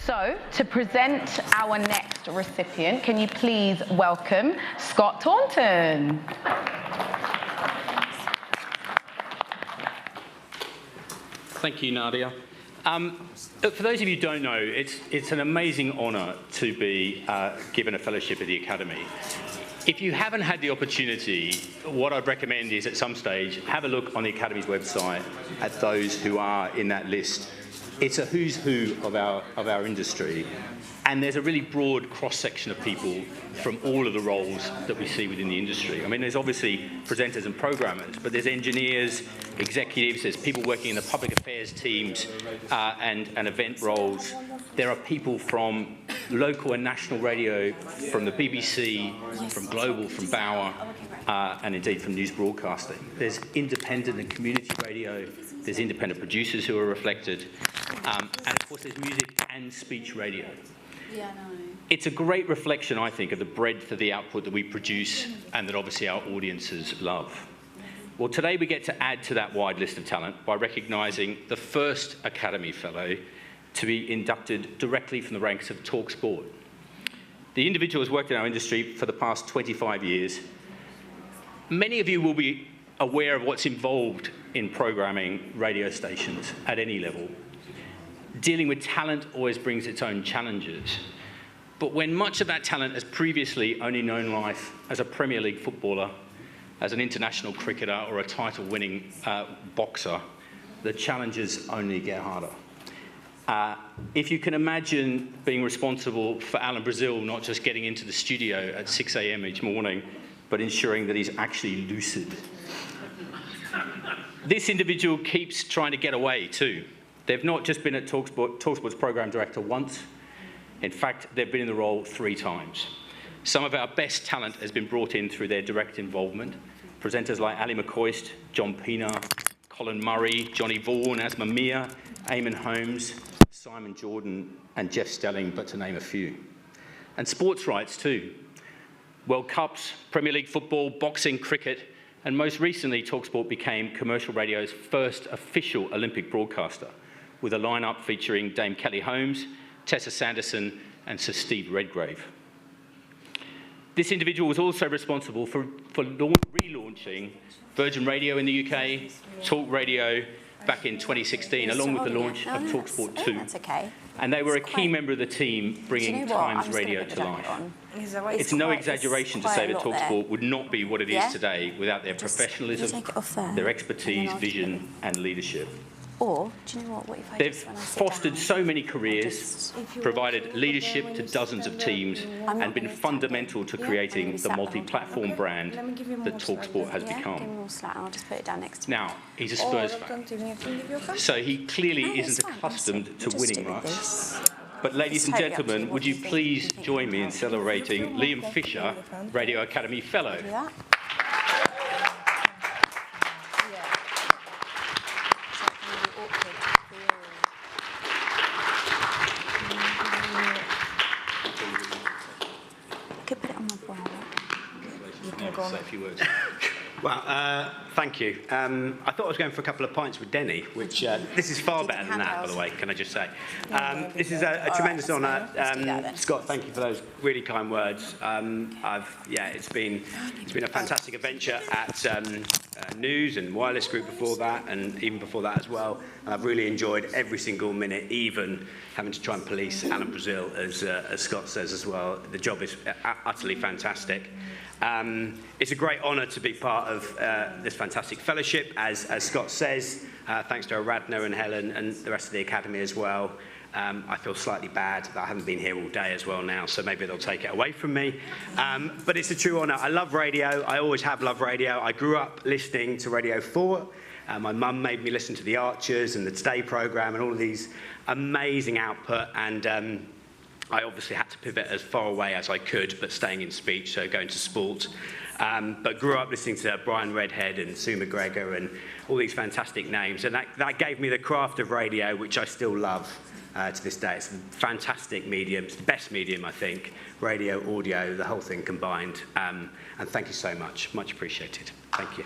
So, to present our next recipient, can you please welcome Scott Taunton? Thank you, Nadia. For those of you who don't know, it's an amazing honour to be given a fellowship at the Academy. If you haven't had the opportunity, what I'd recommend is at some stage, have a look on the Academy's website at those who are in that list. It's a who's who of our industry, and there's a really broad cross-section of people from all of the roles that we see within the industry. I mean, there's obviously presenters and programmers, but there's engineers, executives, there's people working in the public affairs teams and event roles. There are people from local and national radio, from the BBC, from Global, from Bauer, and indeed from news broadcasting. There's independent and community radio. There's independent producers who are reflected. And of course, there's music and speech radio. It's a great reflection, I think, of the breadth of the output that we produce and that obviously our audiences love. Well, today we get to add to that wide list of talent by recognising the first Academy Fellow to be inducted directly from the ranks of talkSPORT. The individual has worked in our industry for the past 25 years. Many of you will be aware of what's involved in programming radio stations at any level. Dealing with talent always brings its own challenges. But when much of that talent has previously only known life as a Premier League footballer, as an international cricketer or a title-winning boxer, the challenges only get harder. If you can imagine being responsible for Alan Brazil not just getting into the studio at 6 a.m. each morning, but ensuring that he's actually lucid. This individual keeps trying to get away too. They've not just been at talkSPORT's programme director once. In fact, they've been in the role 3 times. Some of our best talent has been brought in through their direct involvement. Presenters like Ali McCoist, John Pina, Colin Murray, Johnny Vaughan, Asma Mia, Eamon Holmes, Simon Jordan, and Jeff Stelling, but to name a few. And sports rights too. World Cups, Premier League football, boxing, cricket, and most recently, talkSPORT became commercial radio's first official Olympic broadcaster, with a lineup featuring Dame Kelly Holmes, Tessa Sanderson, and Sir Steve Redgrave. This individual was also responsible for relaunching Virgin Radio in the UK, Talk Radio back in 2016, along with the launch of talkSPORT 2. That's okay. And they were a key member of the team bringing Times Radio to life. It's no exaggeration to say that talkSPORT would not be what it is today without their professionalism, their expertise, vision, and leadership. Or, do you know what if I They've fostered so many careers, provided leadership to dozens of teams, and been fundamental to creating the multi-platform brand that talkSPORT has become. Now, he's a Spurs fan, so he clearly isn't accustomed to winning much. But ladies and gentlemen, would you please join me in celebrating Liam Fisher, Radio Academy Fellow. Say a few words. Well, thank you. I thought I was going for a couple of pints with Denny, which this is far better than that, by the way, can I just say. This is a tremendous honour. Scott, thank you for those really kind words. It's been a fantastic adventure at News and Wireless Group before that, and even before that as well. And I've really enjoyed every single minute, even having to try and police Alan Brazil, as Scott says as well. The job is utterly fantastic. It's a great honour to be part of this fantastic fellowship, as Scott says, thanks to Aradna and Helen and the rest of the Academy as well. I feel slightly bad that I haven't been here all day as well now, so maybe they'll take it away from me. But it's a true honour. I love radio. I always have loved radio. I grew up listening to Radio 4. My mum made me listen to The Archers and the Today programme and all of these amazing output, and I obviously had to pivot as far away as I could, but staying in speech, so going to sport. But grew up listening to Brian Redhead and Sue McGregor and all these fantastic names. And that gave me the craft of radio, which I still love to this day. It's a fantastic medium. It's the best medium, I think. Radio, audio, the whole thing combined. And thank you so much. Much appreciated. Thank you.